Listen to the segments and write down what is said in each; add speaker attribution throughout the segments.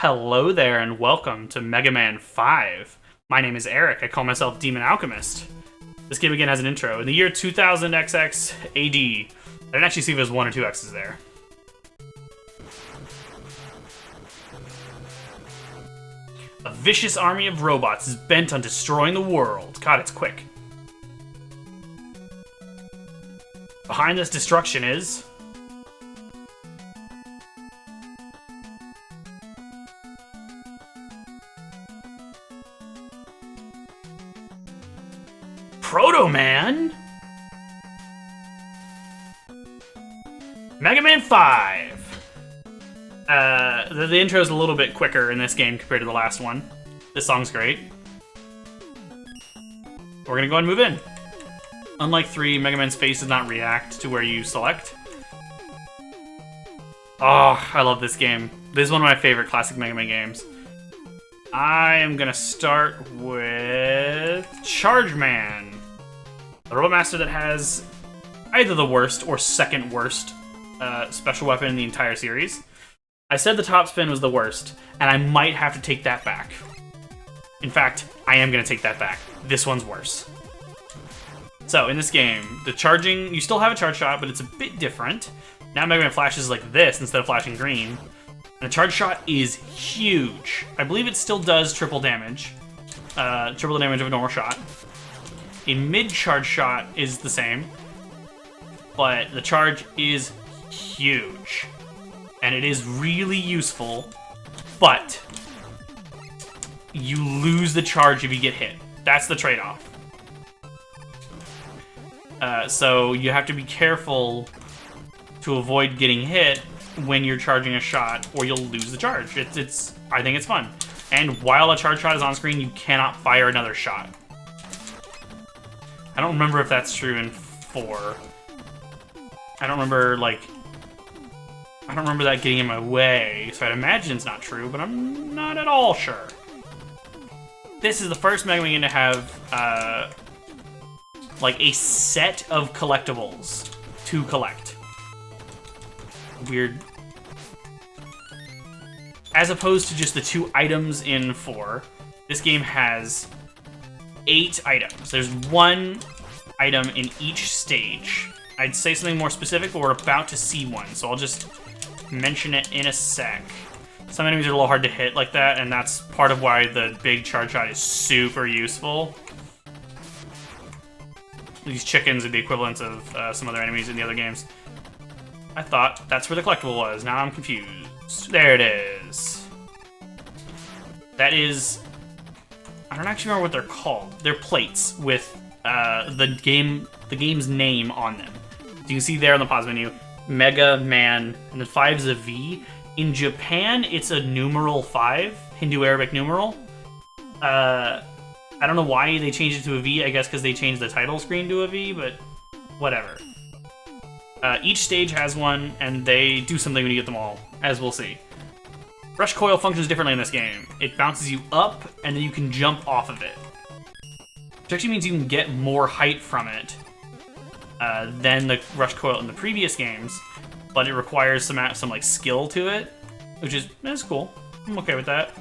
Speaker 1: Hello there and welcome to Mega Man 5. My name is Eric, I call myself Demon Alchemist. This game again has an intro. In the year 2000 XX AD, I didn't actually see if there's one or two X's there. A vicious army of robots is bent on destroying the world. God, it's quick. Behind this destruction is... Proto Man? Mega Man 5. The intro is a little bit quicker in this game compared to the last one. This song's great. We're gonna go ahead and move in. Unlike 3, Mega Man's face does not react to where you select. Oh, I love this game. This is one of my favorite classic Mega Man games. I am gonna start with Charge Man, the Robot Master that has either the worst or second worst special weapon in the entire series. I said the top spin was the worst, and I might have to take that back. In fact, I am gonna take that back. This one's worse. So in this game, the charging, you still have a charge shot, but it's a bit different. Now Mega Man flashes like this instead of flashing green. And the charge shot is huge. I believe it still does triple damage. Triple the damage of a normal shot. A mid-charge shot is the same. But the charge is huge. And it is really useful. But you lose the charge if you get hit. That's the trade-off. So you have to be careful to avoid getting hit when you're charging a shot, or you'll lose the charge. I think it's fun. And while a charge shot is on screen, you cannot fire another shot. I don't remember if that's true in 4. I don't remember that getting in my way, so I'd imagine it's not true, but I'm not at all sure. This is the first Mega Man game to have, like, a set of collectibles to collect. Weird. As opposed to just the 2 items in 4, this game has 8 items. There's 1 item in each stage. I'd say something more specific, but we're about to see one, so I'll just mention it in a sec. Some enemies are a little hard to hit like that, and that's part of why the big charge shot is super useful. These chickens are the equivalents of some other enemies in the other games. I thought that's where the collectible was. Now I'm confused. There it is. That is... I don't actually remember what they're called. They're plates with the game's name on them. So you can see there on the pause menu, Mega Man, and then 5 is a V. In Japan, it's a numeral 5, Hindu-Arabic numeral. I don't know why they changed it to a V. I guess because they changed the title screen to a V, but whatever. Each stage has one, and they do something when you get them all, as we'll see. Rush Coil functions differently in this game. It bounces you up, and then you can jump off of it. Which actually means you can get more height from it than the Rush Coil in the previous games, but it requires some like skill to it, which is cool. I'm okay with that.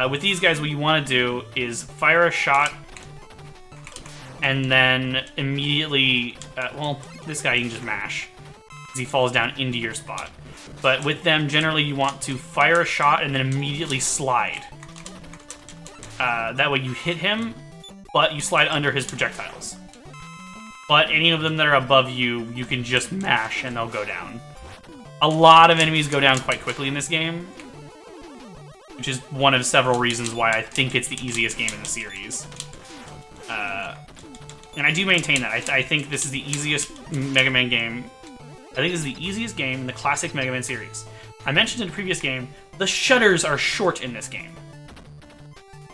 Speaker 1: With these guys, what you want to do is fire a shot, and then immediately, well, this guy you can just mash, because he falls down into your spot. But with them, generally you want to fire a shot and then immediately slide. That way you hit him, but you slide under his projectiles. But any of them that are above you, you can just mash and they'll go down. A lot of enemies go down quite quickly in this game, which is one of several reasons why I think it's the easiest game in the series. And I do maintain that. I think this is the easiest Mega Man game. I think this is the easiest game in the classic Mega Man series. I mentioned in the previous game, the shutters are short in this game.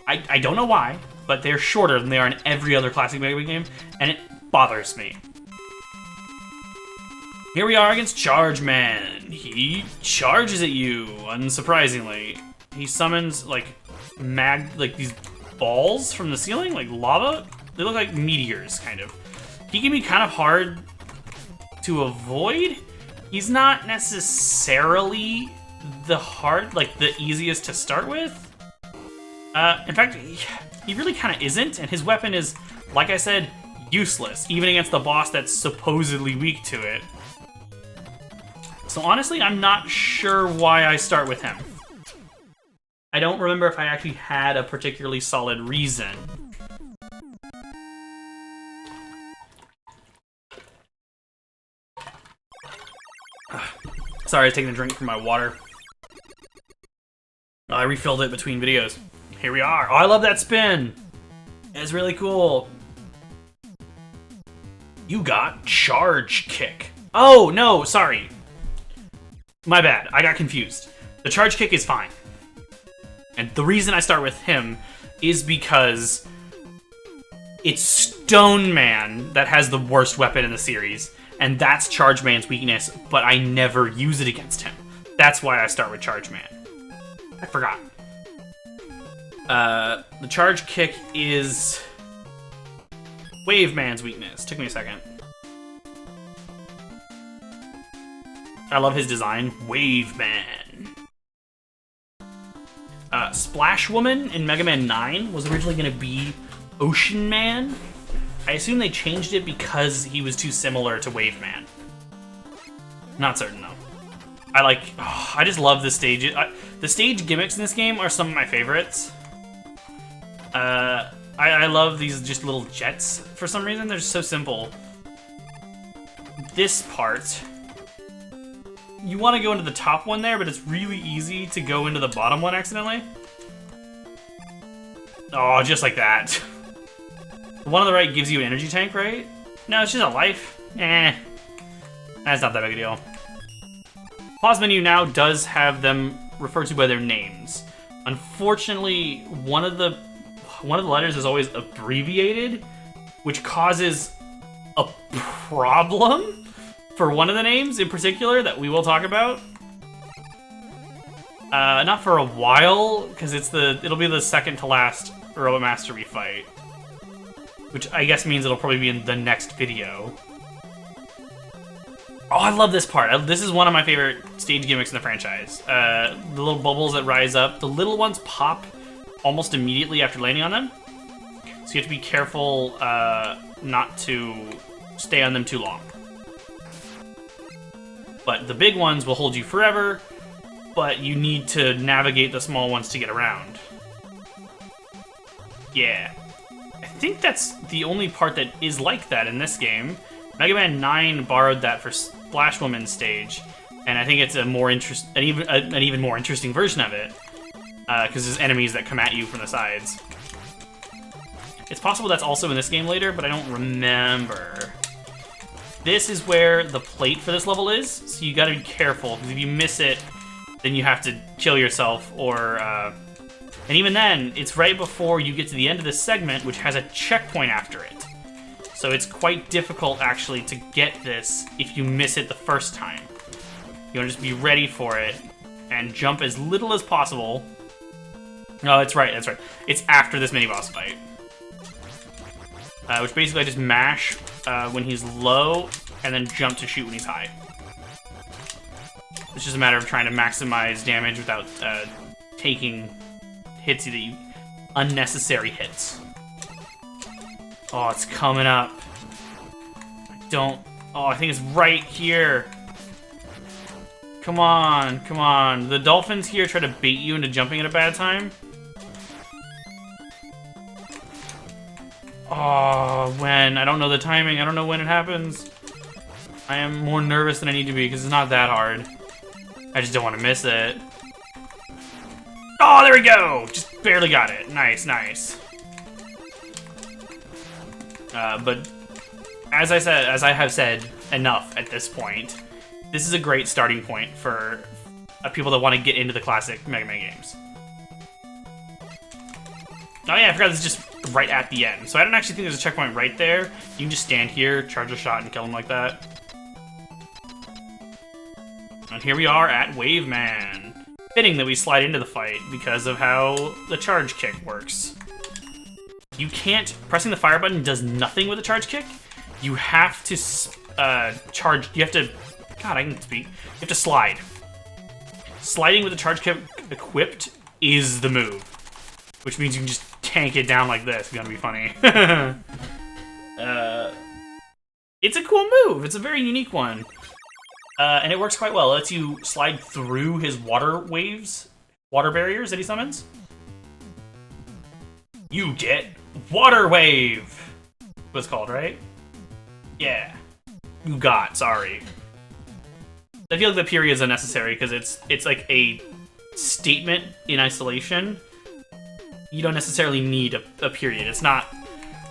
Speaker 1: I don't know why, but they're shorter than they are in every other classic Mega Man game, and it bothers me. Here we are against Charge Man. He charges at you, unsurprisingly. He summons, like these balls from the ceiling, like lava. They look like meteors, kind of. He can be kind of hard to avoid. He's not necessarily the easiest to start with. In fact, he really kind of isn't, and his weapon is, like I said, useless, even against the boss that's supposedly weak to it. So honestly, I'm not sure why I start with him. I don't remember if I actually had a particularly solid reason. Sorry, I was taking a drink from my water. I refilled it between videos. Here we are. Oh, I love that spin. It's really cool. You got charge kick. Oh, no, sorry. My bad. I got confused. The charge kick is fine. And the reason I start with him is because it's Stone Man that has the worst weapon in the series. And that's Charge Man's weakness, but I never use it against him. That's why I start with Charge Man. I forgot. The charge kick is Wave Man's weakness. Took me a second. I love his design. Wave Man. Splash Woman in Mega Man 9 was originally going to be Ocean Man. I assume they changed it because he was too similar to Wave Man. Not certain, though. I just love the stage. The stage gimmicks in this game are some of my favorites. I love these just little jets for some reason. They're just so simple. This part, you want to go into the top one there, but it's really easy to go into the bottom one accidentally. Oh, just like that. The one on the right gives you an energy tank, right? No, it's just a life. That's not that big a deal. Pause menu now does have them referred to by their names. Unfortunately, one of the letters is always abbreviated, which causes a problem for one of the names in particular that we will talk about. Not for a while, because it'll be the second to last Robot Master we fight, which I guess means it'll probably be in the next video. Oh, I love this part. This is one of my favorite stage gimmicks in the franchise. The little bubbles that rise up, the little ones pop almost immediately after landing on them. So you have to be careful not to stay on them too long. But the big ones will hold you forever, but you need to navigate the small ones to get around. Yeah. I think that's the only part that is like that in this game. Mega Man 9 borrowed that for Splash Woman's stage, and I think it's an even more interesting version of it, because there's enemies that come at you from the sides. It's possible that's also in this game later, but I don't remember. This is where the plate for this level is, so you gotta be careful, because if you miss it, then you have to kill yourself, or... and even then, it's right before you get to the end of this segment, which has a checkpoint after it. So it's quite difficult, actually, to get this if you miss it the first time. You want to just be ready for it and jump as little as possible. No, that's right, that's right. It's after this mini-boss fight. Which basically I just mash when he's low and then jump to shoot when he's high. It's just a matter of trying to maximize damage without taking hits, unnecessary hits. Oh, it's coming up. I think it's right here. Come on, come on. The dolphins here try to bait you into jumping at a bad time. Oh, when? I don't know the timing. I don't know when it happens. I am more nervous than I need to be because it's not that hard. I just don't want to miss it. Oh, there we go! Just barely got it. Nice, nice. But as I have said enough at this point, this is a great starting point for people that want to get into the classic Mega Man games. Oh yeah, I forgot this is just right at the end. So I don't actually think there's a checkpoint right there. You can just stand here, charge a shot, and kill him like that. And here we are at Wave Man. Fitting that we slide into the fight because of how the charge kick works. You can't... Pressing the fire button does nothing with a charge kick. You have to charge... You have to... God, I can speak. You have to slide. sliding with the charge kit equipped is the move, which means you can just tank it down like this. It's gonna be funny. It's a cool move. It's a very unique one. And it works quite well. It lets you slide through his water waves, water barriers that he summons. You get Water Wave! Was called, right? Yeah. You got, sorry. I feel like the period is unnecessary because it's like a statement in isolation. You don't necessarily need a period. It's not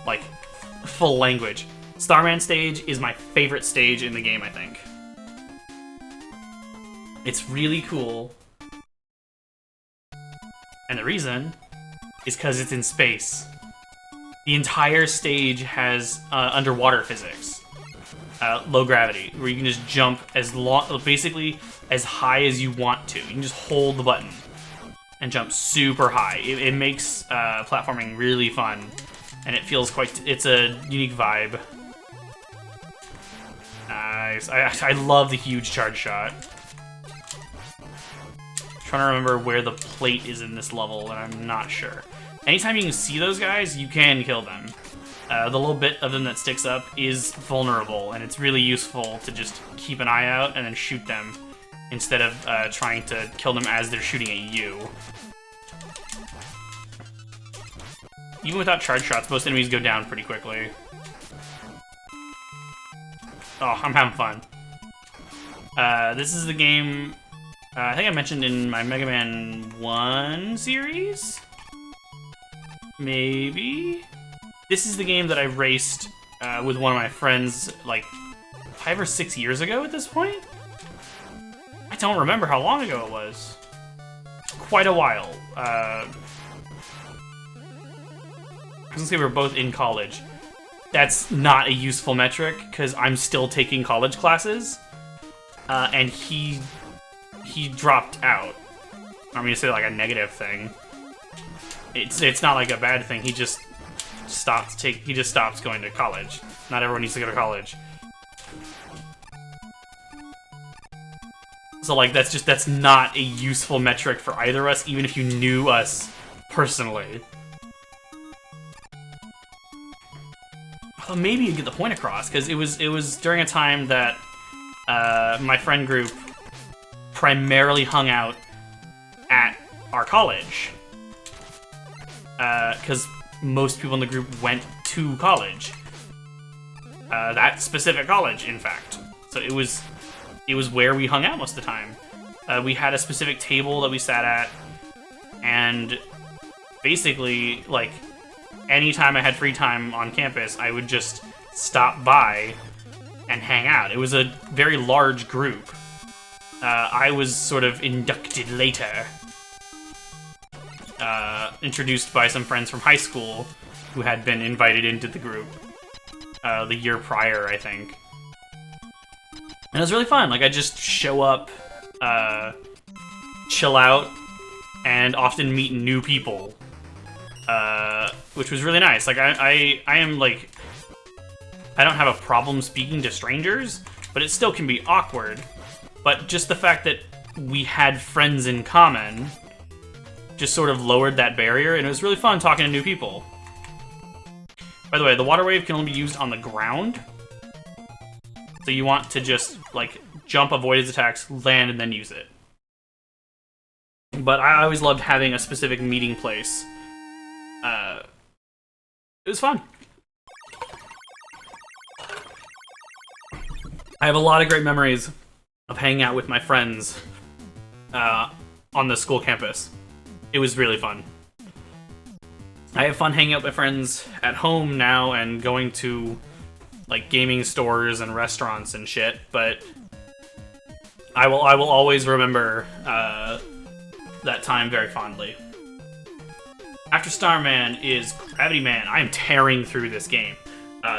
Speaker 1: like full language. Starman stage is my favorite stage in the game, I think. It's really cool. And the reason is because it's in space. The entire stage has underwater physics. Low gravity, where you can just jump basically as high as you want to. You can just hold the button and jump super high. It makes platforming really fun, and it feels it's a unique vibe. Nice. I love the huge charge shot. I'm trying to remember where the plate is in this level, and I'm not sure. Anytime you can see those guys, you can kill them. The little bit of them that sticks up is vulnerable, and it's really useful to just keep an eye out and then shoot them instead of trying to kill them as they're shooting at you. Even without charge shots, most enemies go down pretty quickly. Oh, I'm having fun. This is the game I think I mentioned in my Mega Man 1 series? Maybe? This is the game that I raced with one of my friends like 5 or 6 years ago at this point? I don't remember how long ago it was. Quite a while. I was gonna say we were both in college. That's not a useful metric, because I'm still taking college classes. And he dropped out. I'm gonna say like a negative thing. It's not like a bad thing. He just stops going to college. Not everyone needs to go to college. So like that's not a useful metric for either of us, even if you knew us personally. Although maybe you'd get the point across, because it was during a time that my friend group primarily hung out at our college. Because most people in the group went to college. That specific college, in fact. So it was where we hung out most of the time. We had a specific table that we sat at, and basically, like, anytime I had free time on campus, I would just stop by and hang out. It was a very large group. I was sort of inducted later. Introduced by some friends from high school who had been invited into the group the year prior, I think. And it was really fun. Like, I just show up, chill out, and often meet new people. Which was really nice. Like, I am, like... I don't have a problem speaking to strangers, but it still can be awkward. But just the fact that we had friends in common just sort of lowered that barrier, and it was really fun talking to new people. By the way, the water wave can only be used on the ground. So you want to just, like, jump, avoid his attacks, land, and then use it. But I always loved having a specific meeting place. It was fun. I have a lot of great memories of hanging out with my friends on the school campus. It was really fun. I have fun hanging out with my friends at home now and going to, like, gaming stores and restaurants and shit, but I will always remember that time very fondly. After Starman is Gravity Man. I am tearing through this game.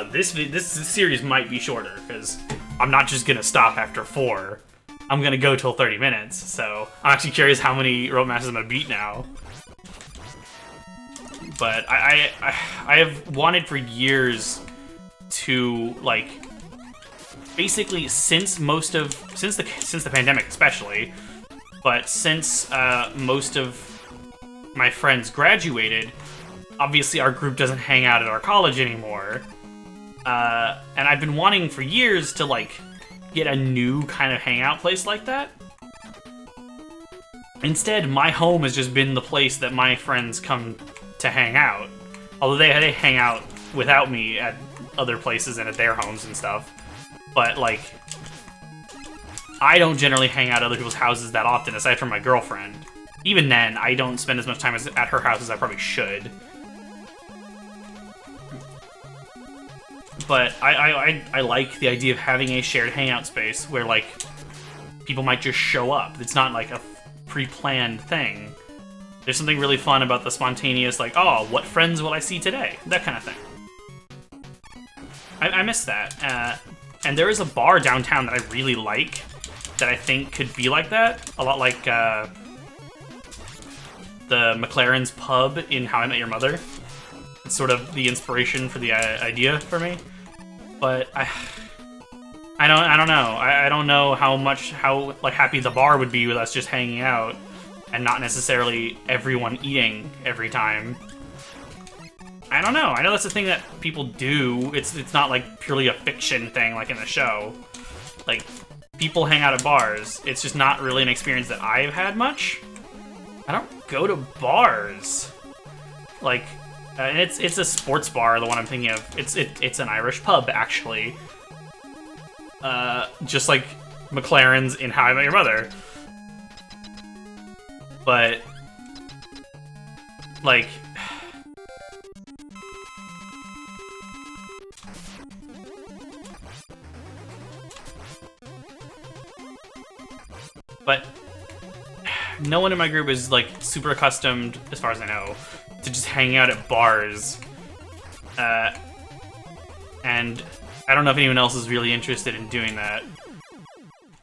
Speaker 1: This series might be shorter, because I'm not just gonna stop after 4. I'm gonna go till 30 minutes, so I'm actually curious how many Rope Masters I'm gonna beat now. But I have wanted for years to, like, basically since the pandemic especially, But since most of my friends graduated, obviously our group doesn't hang out at our college anymore. And I've been wanting for years to, like, get a new kind of hangout place like that. Instead, my home has just been the place that my friends come to hang out. Although they hang out without me at other places and at their homes and stuff. But, like, I don't generally hang out at other people's houses that often, aside from my girlfriend. Even then, I don't spend as much time at her house as I probably should. But I like the idea of having a shared hangout space where, like, people might just show up. It's not, like, a pre-planned thing. There's something really fun about the spontaneous, like, oh, what friends will I see today? That kind of thing. I miss that. And there is a bar downtown that I really like that I think could be like that. A lot like the McLaren's Pub in How I Met Your Mother. It's sort of the inspiration for the idea for me. But I don't know. I don't know how like happy the bar would be with us just hanging out and not necessarily everyone eating every time. I don't know. I know that's a thing that people do. It's not like purely a fiction thing like in the show. Like, people hang out at bars. It's just not really an experience that I've had much. I don't go to bars. Like, and it's a sports bar, the one I'm thinking of. It's an Irish pub, actually. Just like McLaren's in How I Met Your Mother. But, like, but no one in my group is, like, super accustomed, as far as I know, to just hanging out at bars. And I don't know if anyone else is really interested in doing that.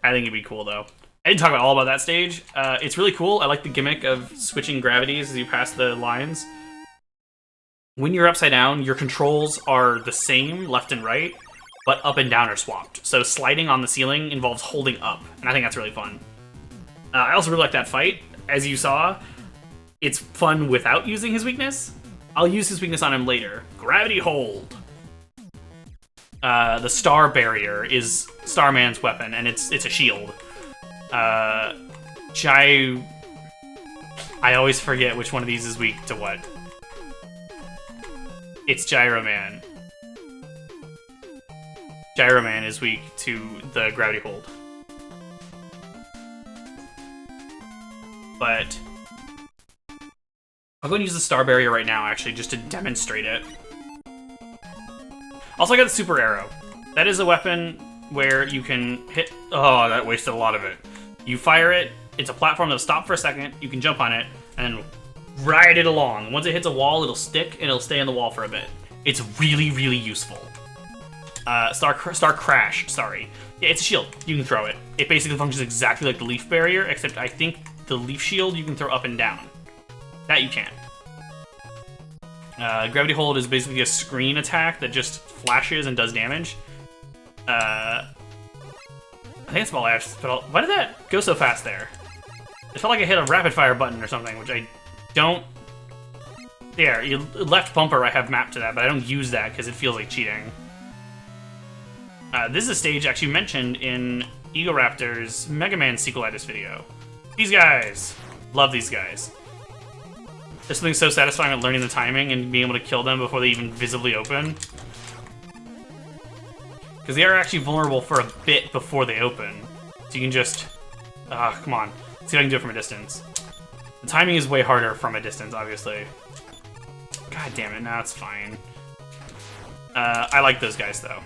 Speaker 1: I think it'd be cool, though. I didn't talk all about that stage. It's really cool. I like the gimmick of switching gravities as you pass the lines. When you're upside down, your controls are the same, left and right, but up and down are swapped. So sliding on the ceiling involves holding up, and I think that's really fun. I also really like that fight. As you saw, it's fun without using his weakness. I'll use his weakness on him later. Gravity hold. The star barrier is Starman's weapon, and it's a shield. I always forget which one of these is weak to what. It's Gyro Man. Gyro Man is weak to the gravity hold. But I'll go and use the star barrier right now, actually, just to demonstrate it. Also, I got the super arrow. That is a weapon where you can hit... Oh, that wasted a lot of it. You fire it, it's a platform that'll stop for a second, you can jump on it, and then ride it along. Once it hits a wall, it'll stick, and it'll stay on the wall for a bit. It's really, really useful. Star Crash, sorry. Yeah, it's a shield. You can throw it. It basically functions exactly like the leaf barrier, except I think the leaf shield you can throw up and down. That you can. Gravity hold is basically a screen attack that just flashes and does damage. I think that's all I have. Why did that go so fast there? It felt like I hit a rapid fire button or something, which I don't... There, left bumper I have mapped to that, but I don't use that because it feels like cheating. This is a stage actually mentioned in Egoraptor's Mega Man sequelitis video. These guys! Love these guys. There's something so satisfying with learning the timing and being able to kill them before they even visibly open. Because they are actually vulnerable for a bit before they open. So you can just... come on. Let's see if I can do it from a distance. The timing is way harder from a distance, obviously. God damn it, now it's fine. I like those guys, though.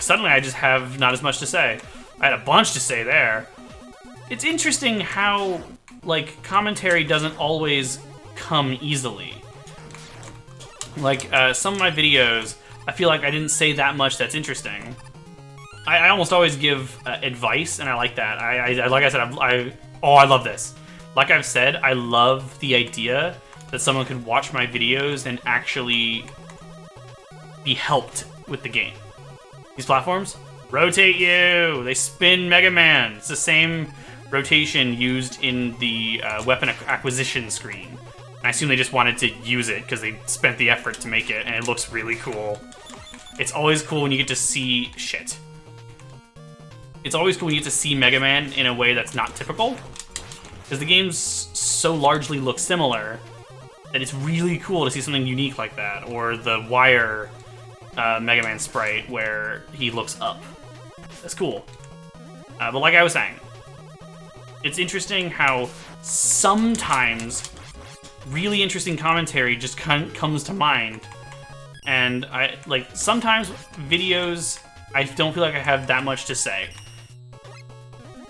Speaker 1: Suddenly I just have not as much to say. I had a bunch to say there. It's interesting how, like, commentary doesn't always come easily. Like, some of my videos, I feel like I didn't say that much that's interesting. I almost always give advice, and I like that. Like I said, I love this. Like I've said, I love the idea that someone could watch my videos and actually be helped with the game. These platforms, Rotate you! They spin Mega Man. It's the same rotation used in the weapon acquisition screen. And I assume they just wanted to use it because they spent the effort to make it, and it looks really cool. It's always cool when you get to see... Shit. It's always cool when you get to see Mega Man in a way that's not typical. Because the games so largely look similar that it's really cool to see something unique like that. Or the Wire Mega Man sprite where he looks up. That's cool. But like I was saying, it's interesting how sometimes really interesting commentary just comes to mind. And sometimes videos, I don't feel like I have that much to say.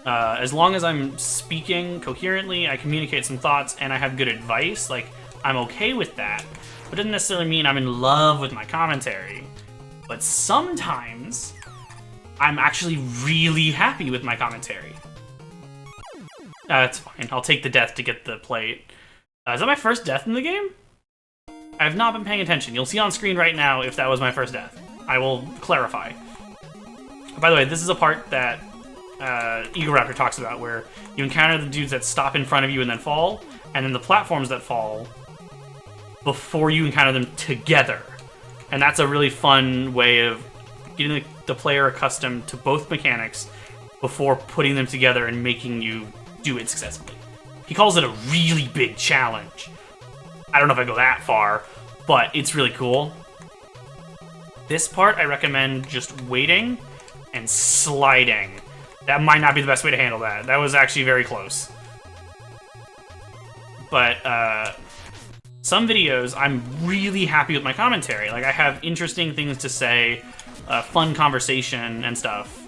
Speaker 1: As long as I'm speaking coherently, I communicate some thoughts, and I have good advice, like, I'm okay with that. But it doesn't necessarily mean I'm in love with my commentary. But sometimes, I'm actually really happy with my commentary. That's fine. I'll take the death to get the plate. Is that my first death in the game? I have not been paying attention. You'll see on screen right now if that was my first death. I will clarify. By the way, this is a part that Eagle Raptor talks about, where you encounter the dudes that stop in front of you and then fall, and then the platforms that fall before you encounter them together. And that's a really fun way of getting the player accustomed to both mechanics before putting them together and making you do it successfully. He calls it a really big challenge. I don't know if I go that far, but it's really cool. This part, I recommend just waiting and sliding. That might not be the best way to handle that. That was actually very close. But some videos, I'm really happy with my commentary. Like, I have interesting things to say, fun conversation and stuff.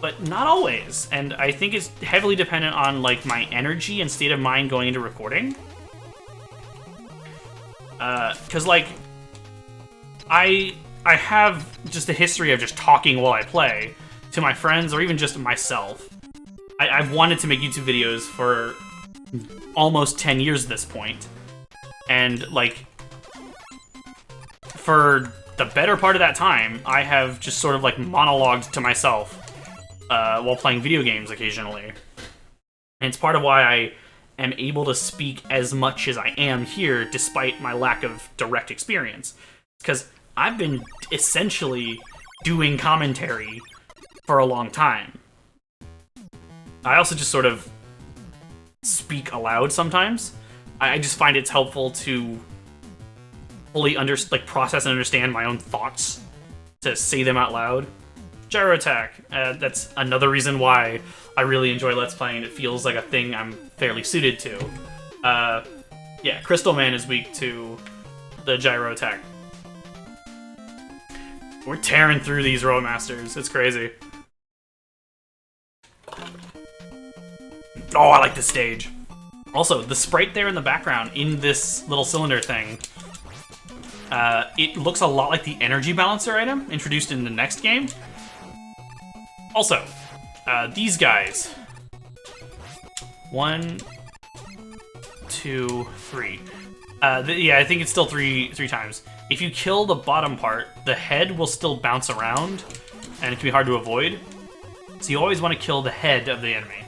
Speaker 1: But not always. And I think it's heavily dependent on, like, my energy and state of mind going into recording. Because, like, I have just a history of just talking while I play to my friends or even just myself. I've wanted to make YouTube videos for almost 10 years at this point. And, like, for the better part of that time, I have just sort of, like, monologued to myself while playing video games occasionally. And it's part of why I am able to speak as much as I am here, despite my lack of direct experience. Because I've been essentially doing commentary for a long time. I also just sort of speak aloud sometimes. I just find it's helpful to fully process and understand my own thoughts, to say them out loud. Gyro attack. That's another reason why I really enjoy Let's Playing. It feels like a thing I'm fairly suited to. Yeah, Crystal Man is weak to the gyro attack. We're tearing through these Robot Masters. It's crazy. Oh, I like this stage. Also, the sprite there in the background, in this little cylinder thing, it looks a lot like the energy balancer item introduced in the next game. Also, these guys. 1, 2, 3. Yeah, I think it's still three times. If you kill the bottom part, the head will still bounce around, and it can be hard to avoid. So you always want to kill the head of the enemy.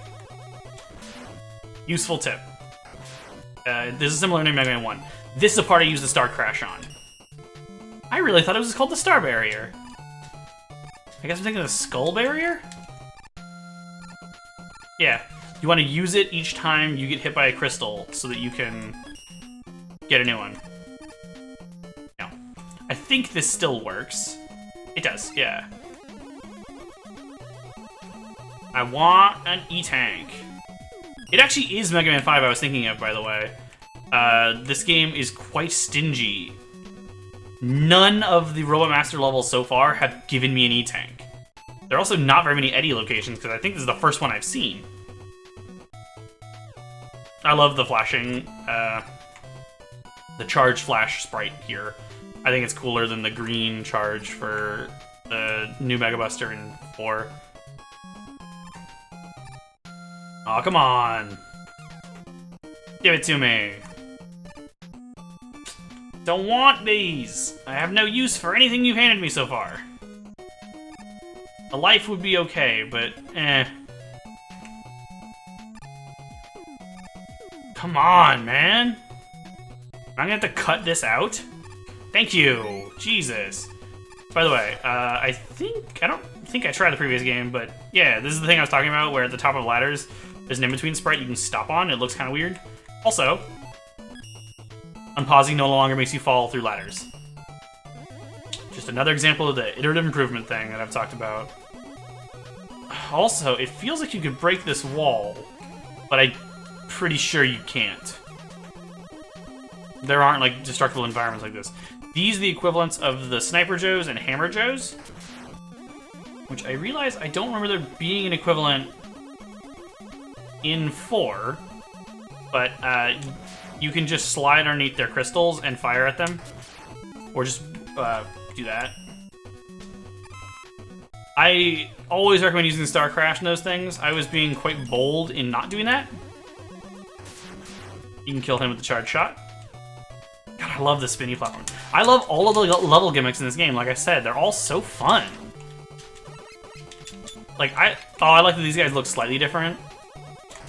Speaker 1: Useful tip. This is similar to Mega Man 1. This is the part I use the Star Crash on. I really thought it was called the Star Barrier. I guess I'm thinking of the Skull Barrier? Yeah. You want to use it each time you get hit by a crystal so that you can get a new one. No. I think this still works. It does, yeah. I want an E-Tank. It actually is Mega Man 5 I was thinking of, by the way. This game is quite stingy. None of the Robot Master levels so far have given me an E-Tank. There are also not very many Eddie locations, because I think this is the first one I've seen. I love the flashing, the charge flash sprite here. I think it's cooler than the green charge for the new Mega Buster in 4. Oh, come on. Give it to me. Don't want these. I have no use for anything you've handed me so far. A life would be okay, but eh. Come on, man. I'm gonna have to cut this out? Thank you. Jesus. By the way, I don't think I tried the previous game, but yeah, this is the thing I was talking about, where at the top of ladders, there's an in-between sprite you can stop on. It looks kind of weird. Also, unpausing no longer makes you fall through ladders. Just another example of the iterative improvement thing that I've talked about. Also, it feels like you could break this wall, but I'm pretty sure you can't. There aren't, like, destructible environments like this. These are the equivalents of the Sniper Joes and Hammer Joes, which I realize I don't remember there being an equivalent in 4, but you can just slide underneath their crystals and fire at them, or just do that. I always recommend using Star Crash in those things. I was being quite bold in not doing that. You can kill him with the charge shot. God, I love the spinny platform. I love all of the level gimmicks in this game. Like I said, they're all so fun. Like, I like that these guys look slightly different.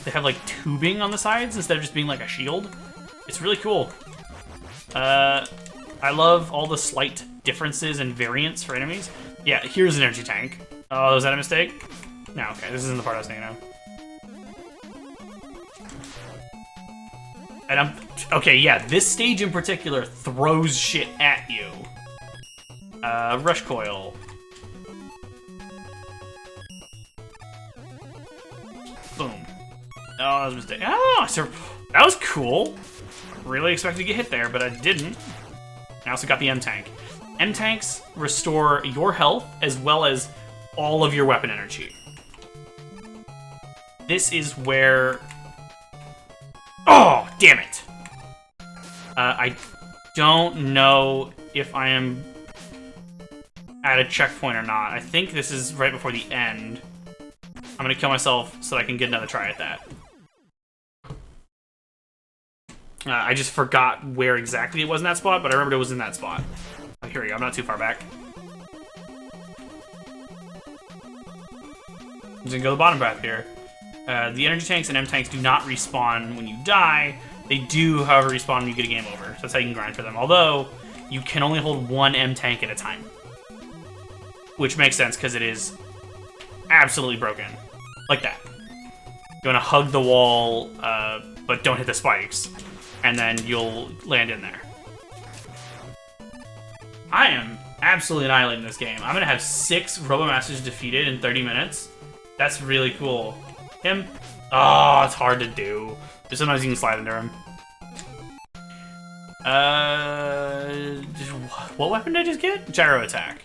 Speaker 1: They have, like, tubing on the sides instead of just being, like, a shield. It's really cool. I love all the slight differences and variants for enemies. Yeah, here's an energy tank. Oh, was that a mistake? No, okay, this isn't the part I was thinking of. And okay, yeah, this stage in particular throws shit at you. Rush coil. Boom. Oh, that was a mistake. Oh, that was cool. Really expected to get hit there, but I didn't. I also got the M-Tank. M-Tanks restore your health as well as all of your weapon energy. This is where... Oh, damn it! I don't know if I am at a checkpoint or not. I think this is right before the end. I'm gonna kill myself so that I can get another try at that. I just forgot where exactly it was in that spot, but I remembered it was in that spot. Oh, here we go, I'm not too far back. I'm just gonna go the bottom path here. The energy tanks and M-Tanks do not respawn when you die. They do, however, respawn when you get a game over. So that's how you can grind for them. Although, you can only hold one M-Tank at a time. Which makes sense, because it is absolutely broken. Like that. You want to hug the wall, but don't hit the spikes. And then you'll land in there. I am absolutely annihilating this game. I'm going to have 6 RoboMasters defeated in 30 minutes. That's really cool. Him? Oh, it's hard to do. But sometimes you can slide under him. What weapon did I just get? Gyro attack.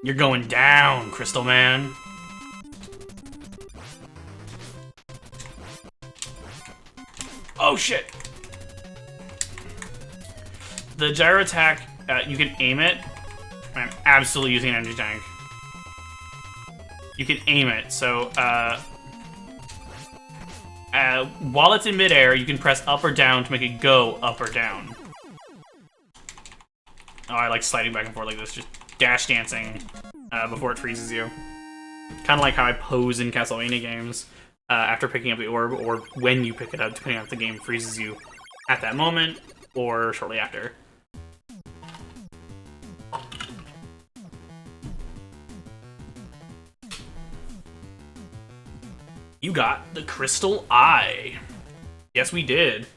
Speaker 1: You're going down, Crystal Man. Oh, shit. The gyro attack, you can aim it. I'm absolutely using an energy tank. You can aim it, so while it's in midair, you can press up or down to make it go up or down. Oh, I like sliding back and forth like this, just dash dancing before it freezes you. Kind of like how I pose in Castlevania games after picking up the orb, or when you pick it up, depending on if the game freezes you at that moment or shortly after. You got the Crystal Eye. Yes, we did.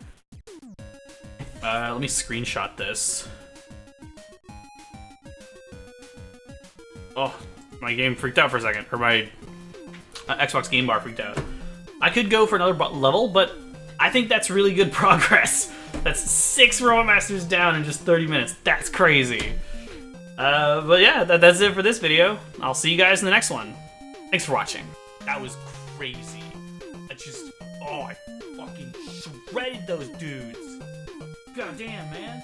Speaker 1: Let me screenshot this. Oh, my game freaked out for a second. Or my Xbox game bar freaked out. I could go for another level, but I think that's really good progress. That's 6 RoboMasters down in just 30 minutes. That's crazy. But yeah, that's it for this video. I'll see you guys in the next one. Thanks for watching. That was crazy. Oh, I fucking shredded those dudes. God damn, man.